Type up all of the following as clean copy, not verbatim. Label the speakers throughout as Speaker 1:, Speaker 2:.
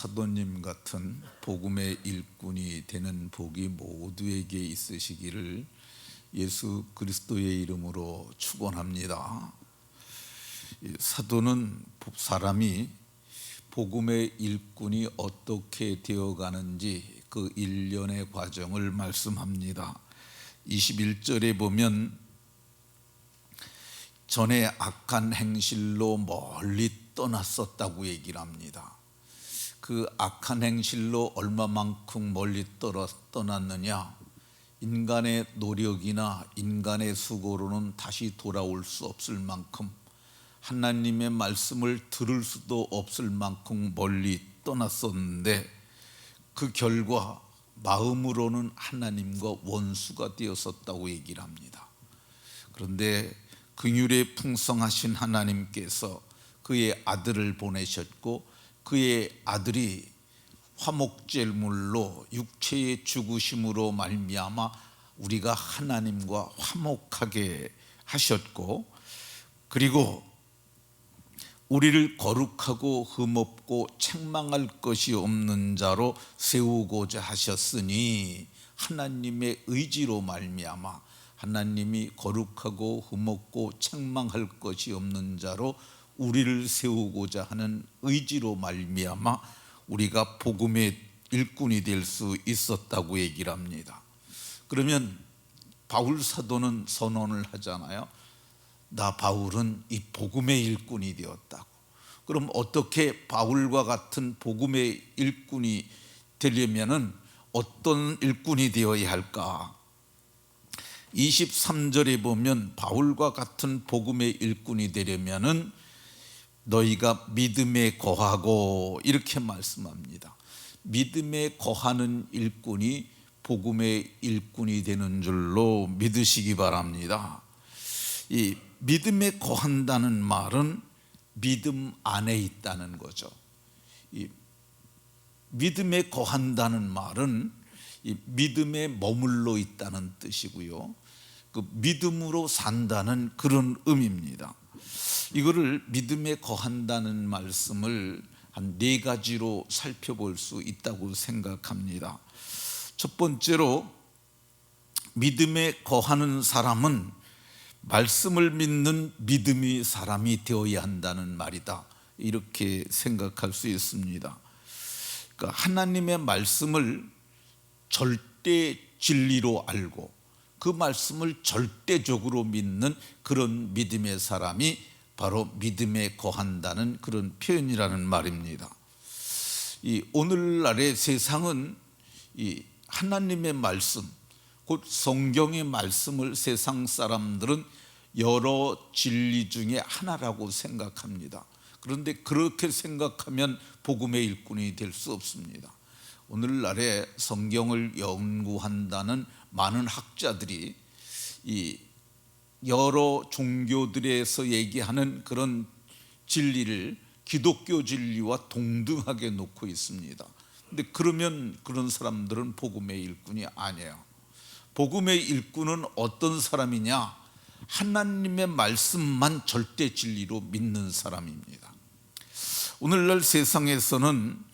Speaker 1: 사도님 같은 복음의 일꾼이 되는 복이 모두에게 있으시기를 예수 그리스도의 이름으로 축원합니다. 사도는 사람이 복음의 일꾼이 어떻게 되어가는지 그 일련의 과정을 말씀합니다. 21절에 보면 전에 악한 행실로 멀리 떠났었다고 얘기를 합니다. 그 악한 행실로 얼마만큼 멀리 떠났느냐? 인간의 노력이나 인간의 수고로는 다시 돌아올 수 없을 만큼, 하나님의 말씀을 들을 수도 없을 만큼 멀리 떠났었는데, 그 결과 마음으로는 하나님과 원수가 되었었다고 얘기를 합니다. 그런데 긍휼에 풍성하신 하나님께서 그의 아들을 보내셨고, 그의 아들이 화목제물로 육체의 죽으심으로 말미암아 우리가 하나님과 화목하게 하셨고, 그리고 우리를 거룩하고 흠없고 책망할 것이 없는 자로 세우고자 하셨으니, 하나님의 의지로 말미암아 하나님이 거룩하고 흠없고 책망할 것이 없는 자로 우리를 세우고자 하는 의지로 말미암아 우리가 복음의 일꾼이 될 수 있었다고 얘기를 합니다. 그러면 바울 사도는 선언을 하잖아요. 나 바울은 이 복음의 일꾼이 되었다고. 그럼 어떻게 바울과 같은 복음의 일꾼이 되려면은 어떤 일꾼이 되어야 할까? 23절에 보면 바울과 같은 복음의 일꾼이 되려면은 너희가 믿음에 거하고, 이렇게 말씀합니다. 믿음에 거하는 일꾼이 복음의 일꾼이 되는 줄로 믿으시기 바랍니다. 이 믿음에 거한다는 말은 믿음 안에 있다는 거죠. 이 믿음에 거한다는 말은 이 믿음에 머물러 있다는 뜻이고요. 그 믿음으로 산다는 그런 의미입니다. 이거를 믿음에 거한다는 말씀을 한 4가지로 살펴볼 수 있다고 생각합니다. 첫 번째로, 믿음에 거하는 사람은 말씀을 믿는 믿음의 사람이 되어야 한다는 말이다, 이렇게 생각할 수 있습니다. 그러니까 하나님의 말씀을 절대 진리로 알고 그 말씀을 절대적으로 믿는 그런 믿음의 사람이 바로 믿음에 거한다는 그런 표현이라는 말입니다. 이 오늘날의 세상은 이 하나님의 말씀, 곧 성경의 말씀을 세상 사람들은 여러 진리 중에 하나라고 생각합니다. 그런데 그렇게 생각하면 복음의 일꾼이 될 수 없습니다. 오늘날에 성경을 연구한다는 많은 학자들이 이 여러 종교들에서 얘기하는 그런 진리를 기독교 진리와 동등하게 놓고 있습니다. 근데 그러면 그런 사람들은 복음의 일꾼이 아니에요. 복음의 일꾼은 어떤 사람이냐? 하나님의 말씀만 절대 진리로 믿는 사람입니다. 오늘날 세상에서는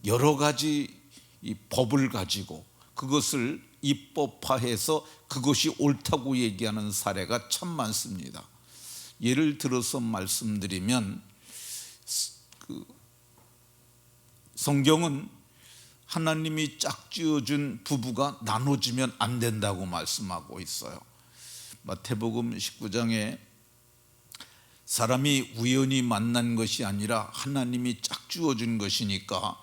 Speaker 1: 여러 가지 이 법을 가지고 그것을 입법화해서 그것이 옳다고 얘기하는 사례가 참 많습니다. 예를 들어서 말씀드리면, 성경은 하나님이 짝지어준 부부가 나눠지면 안 된다고 말씀하고 있어요. 마태복음 19장에 사람이 우연히 만난 것이 아니라 하나님이 짝지어준 것이니까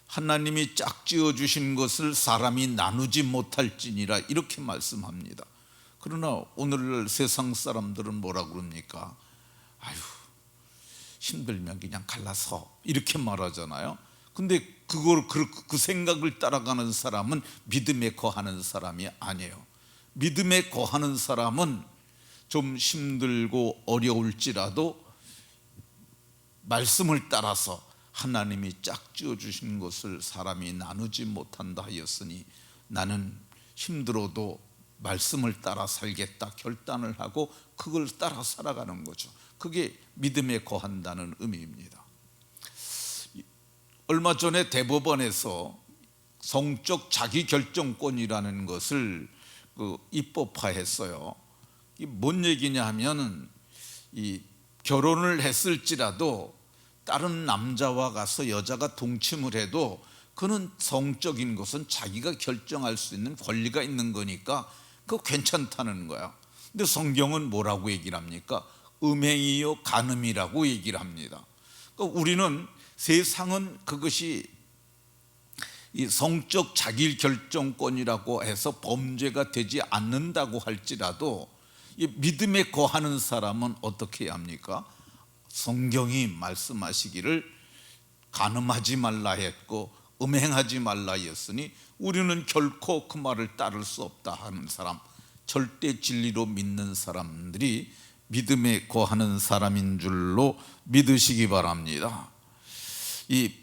Speaker 1: 하나님이 짝지어 주신 것을 사람이 나누지 못할지니라, 이렇게 말씀합니다. 그러나 오늘날 세상 사람들은 뭐라 그럽니까? 아유, 힘들면 그냥 갈라서, 이렇게 말하잖아요. 근데 그 생각을 따라가는 사람은 믿음에 거하는 사람이 아니에요. 믿음에 거하는 사람은 좀 힘들고 어려울지라도 말씀을 따라서 하나님이 짝지어 주신 것을 사람이 나누지 못한다 하였으니 나는 힘들어도 말씀을 따라 살겠다 결단을 하고 그걸 따라 살아가는 거죠. 그게 믿음에 거한다는 의미입니다. 얼마 전에 대법원에서 성적 자기결정권이라는 것을 입법화했어요. 이게 뭔 얘기냐 하면 이 결혼을 했을지라도 다른 남자와 가서 여자가 동침을 해도 그는 성적인 것은 자기가 결정할 수 있는 권리가 있는 거니까 그거 괜찮다는 거야. 근데 성경은 뭐라고 얘기를 합니까? 음행이요 간음이라고 얘기를 합니다. 그러니까 우리는 세상은 그것이 이 성적 자기결정권이라고 해서 범죄가 되지 않는다고 할지라도 이 믿음에 거하는 사람은 어떻게 해야 합니까? 성경이 말씀하시기를 간음하지 말라 했고 음행하지 말라 했으니 우리는 결코 그 말을 따를 수 없다 하는 사람, 절대 진리로 믿는 사람들이 믿음에 거하는 사람인 줄로 믿으시기 바랍니다. 이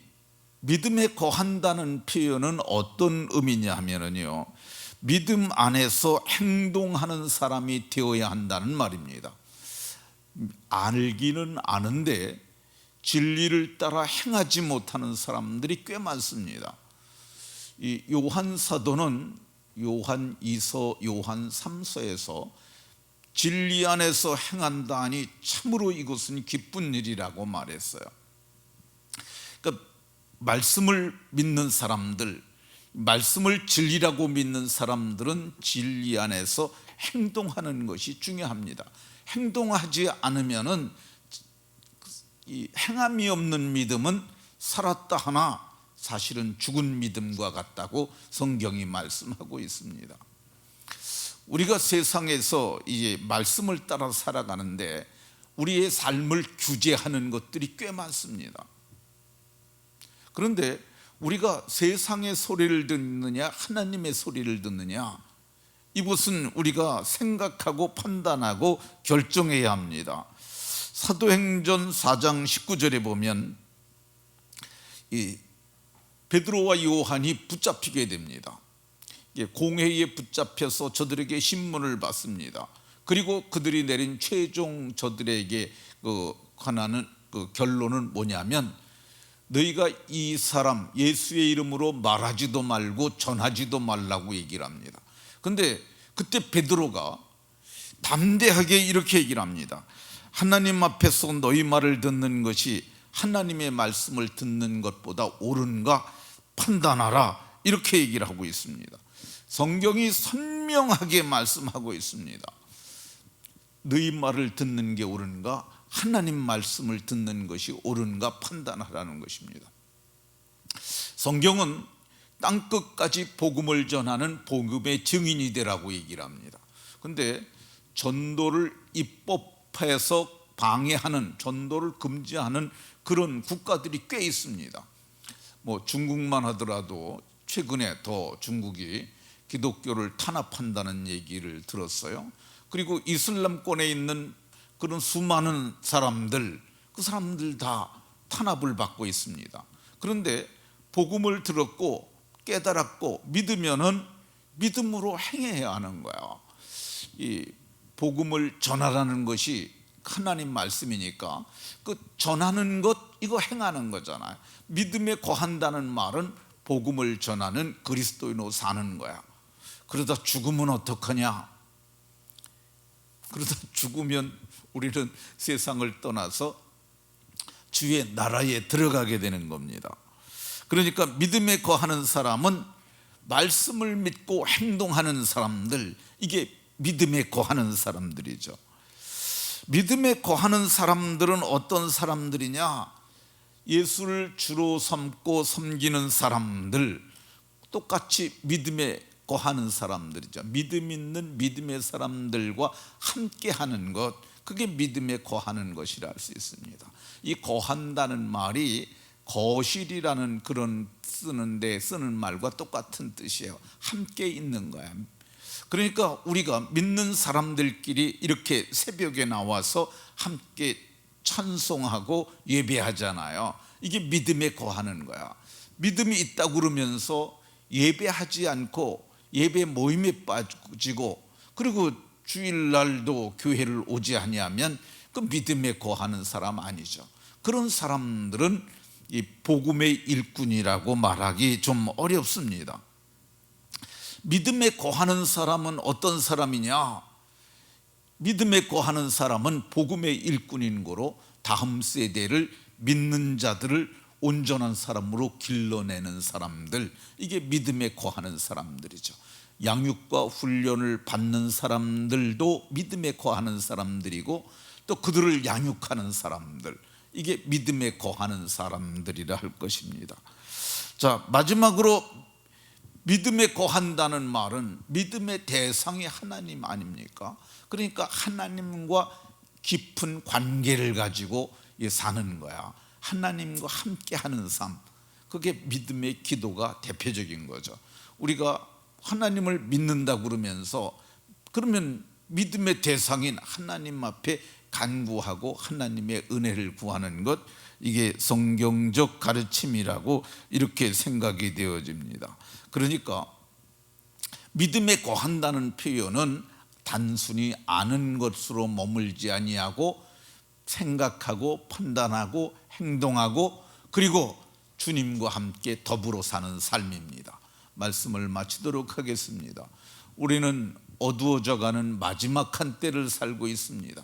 Speaker 1: 믿음에 거한다는 표현은 어떤 의미냐 하면요, 믿음 안에서 행동하는 사람이 되어야 한다는 말입니다. 알기는 아는데 진리를 따라 행하지 못하는 사람들이 꽤 많습니다. 이 요한 사도는 요한 2서, 요한 3서에서 진리 안에서 행한다 하니 참으로 이것은 기쁜 일이라고 말했어요. 그러니까 말씀을 믿는 사람들, 말씀을 진리라고 믿는 사람들은 진리 안에서 행동하는 것이 중요합니다. 행동하지 않으면은 이 행함이 없는 믿음은 살았다 하나 사실은 죽은 믿음과 같다고 성경이 말씀하고 있습니다. 우리가 세상에서 이제 말씀을 따라 살아가는데 우리의 삶을 규제하는 것들이 꽤 많습니다. 그런데 우리가 세상의 소리를 듣느냐 하나님의 소리를 듣느냐, 이것은 우리가 생각하고 판단하고 결정해야 합니다. 사도행전 4장 19절에 보면 이 베드로와 요한이 붙잡히게 됩니다. 공회에 붙잡혀서 저들에게 신문을 받습니다. 그리고 그들이 내린 최종 저들에게 하나는 결론은 뭐냐면, 너희가 이 사람 예수의 이름으로 말하지도 말고 전하지도 말라고 얘기를 합니다. 근데 그때 베드로가 담대하게 이렇게 얘기를 합니다. 하나님 앞에서 너희 말을 듣는 것이 하나님의 말씀을 듣는 것보다 옳은가 판단하라, 이렇게 얘기를 하고 있습니다. 성경이 선명하게 말씀하고 있습니다. 너희 말을 듣는 게 옳은가, 하나님 말씀을 듣는 것이 옳은가 판단하라는 것입니다. 성경은 땅끝까지 복음을 전하는 복음의 증인이 되라고 얘기를 합니다. 그런데 전도를 입법해서 방해하는, 전도를 금지하는 그런 국가들이 꽤 있습니다. 중국만 하더라도 최근에 더 중국이 기독교를 탄압한다는 얘기를 들었어요. 그리고 이슬람권에 있는 그런 수많은 사람들, 그 사람들 다 탄압을 받고 있습니다. 그런데 복음을 들었고 깨달았고 믿으면은 믿음으로 행해야 하는 거야. 이 복음을 전하라는 것이 하나님 말씀이니까 그 전하는 것, 이거 행하는 거잖아요. 믿음에 거한다는 말은 복음을 전하는 그리스도인으로 사는 거야. 그러다 죽으면 어떡하냐? 그러다 죽으면 우리는 세상을 떠나서 주의 나라에 들어가게 되는 겁니다. 그러니까 믿음에 거하는 사람은 말씀을 믿고 행동하는 사람들, 이게 믿음에 거하는 사람들이죠. 믿음에 거하는 사람들은 어떤 사람들이냐? 예수를 주로 삼고 섬기는 사람들, 똑같이 믿음에 거하는 사람들이죠. 믿음 있는 믿음의 사람들과 함께 하는 것, 그게 믿음에 거하는 것이라 할 수 있습니다. 이 거한다는 말이 거실이라는 그런 쓰는 말과 똑같은 뜻이에요. 함께 있는 거야. 그러니까 우리가 믿는 사람들끼리 이렇게 새벽에 나와서 함께 찬송하고 예배하잖아요. 이게 믿음에 거하는 거야. 믿음이 있다고 그러면서 예배하지 않고 예배 모임에 빠지고 그리고 주일날도 교회를 오지 아니하면 그 믿음에 거하는 사람 아니죠. 그런 사람들은 이 복음의 일꾼이라고 말하기 좀 어렵습니다. 믿음에 거하는 사람은 어떤 사람이냐? 믿음에 거하는 사람은 복음의 일꾼인 거로 다음 세대를 믿는 자들을 온전한 사람으로 길러내는 사람들, 이게 믿음에 거하는 사람들이죠. 양육과 훈련을 받는 사람들도 믿음에 거하는 사람들이고, 또 그들을 양육하는 사람들, 이게 믿음에 거하는 사람들이라 할 것입니다. 자, 마지막으로 믿음에 거한다는 말은 믿음의 대상이 하나님 아닙니까? 그러니까 하나님과 깊은 관계를 가지고 사는 거야. 하나님과 함께 하는 삶, 그게 믿음의 기도가 대표적인 거죠. 우리가 하나님을 믿는다 그러면서, 그러면 믿음의 대상인 하나님 앞에 간구하고 하나님의 은혜를 구하는 것, 이게 성경적 가르침이라고 이렇게 생각이 되어집니다. 그러니까 믿음에 거한다는 표현은 단순히 아는 것으로 머물지 아니하고 생각하고 판단하고 행동하고, 그리고 주님과 함께 더불어 사는 삶입니다. 말씀을 마치도록 하겠습니다. 우리는 어두워져가는 마지막 한때를 살고 있습니다.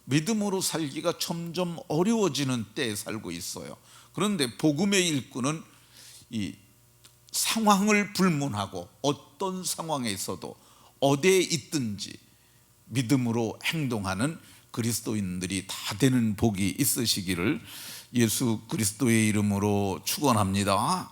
Speaker 1: 믿음으로 살기가 점점 어려워지는 때에 살고 있어요. 그런데 복음의 일꾼은 이 상황을 불문하고 어떤 상황에서도 어디에 있든지 믿음으로 행동하는 그리스도인들이 다 되는 복이 있으시기를 예수 그리스도의 이름으로 축원합니다.